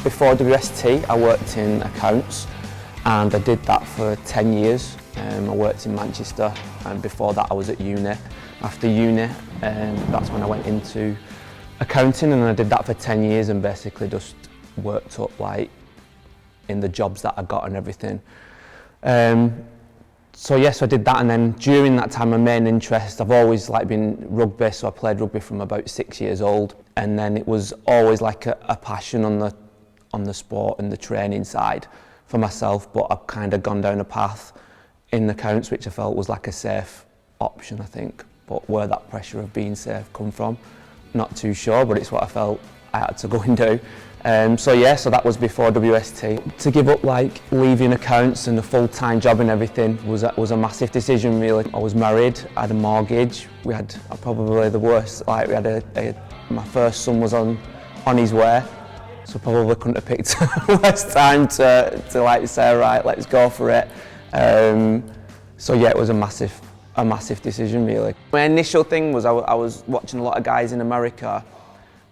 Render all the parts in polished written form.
Before WST, I worked in accounts, and I did that for 10 years. I worked in Manchester, and before that I was at uni. After uni, that's when I went into accounting, and I did that for 10 years and basically just worked up like in the jobs that I got and everything. So yes, I did that, and then during that time my main interest, I've always like been rugby, so I played rugby from about 6 years old, and then it was always like a passion on the sport and the training side for myself, but I've kind of gone down a path in accounts which I felt was like a safe option, I think. But where that pressure of being safe come from, not too sure, but it's what I felt I had to go and do. So that was before WST. To give up like leaving accounts and a full-time job and everything was a massive decision really. I was married, I had a mortgage, we had probably the worst, like we had my first son was on his way, so probably couldn't have picked less time to like say, right, let's go for it. It was a massive decision really. My initial thing was I was watching a lot of guys in America,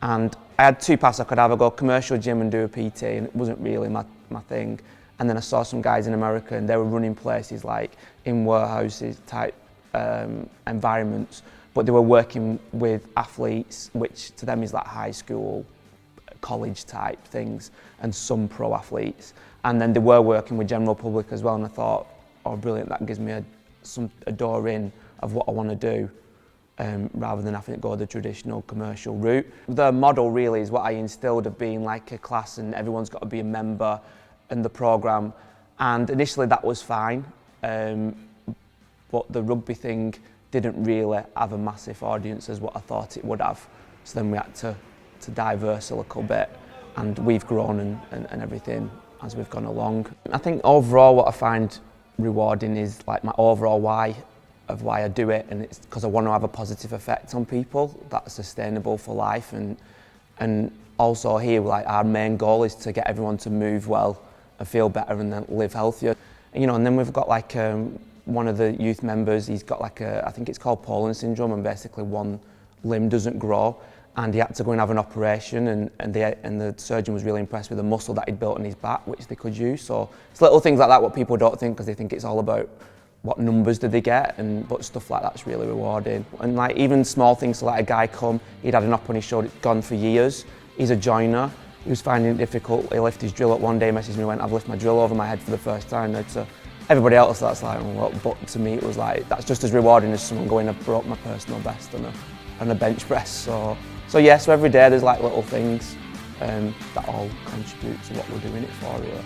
and I had two paths. I could either go commercial gym and do a PT, and it wasn't really my thing. And then I saw some guys in America, and they were running places like in warehouses type environments, but they were working with athletes, which to them is like high school, college type things, and some pro athletes. And then they were working with general public as well, and I thought, oh brilliant, that gives me a door in of what I want to do, rather than having to go the traditional commercial route. The model really is what I instilled of being like a class and everyone's got to be a member in the programme, and initially that was fine, but the rugby thing didn't really have a massive audience as what I thought it would have, so then we had to diverse a little bit, and we've grown and everything as we've gone along. I think overall what I find rewarding is like my overall why of why I do it, and it's because I want to have a positive effect on people that's sustainable for life, and also here like our main goal is to get everyone to move well and feel better and then live healthier. And then we've got like one of the youth members, he's got like I think it's called Poland syndrome, and basically one limb doesn't grow, and he had to go and have an operation, and the surgeon was really impressed with the muscle that he'd built in his back, which they could use. So it's little things like that what people don't think, because they think it's all about what numbers did they get, but stuff like that's really rewarding. And like even small things, so like a guy he'd had an op on his shoulder, it's gone for years. He's a joiner, he was finding it difficult. He lifted his drill up one day, messaged me, went, I've lifted my drill over my head for the first time. Now to everybody else that's like, well, but to me it was like, that's just as rewarding as someone going, I broke my personal best on a bench press. So every day there's like little things that all contribute to what we're doing it for really.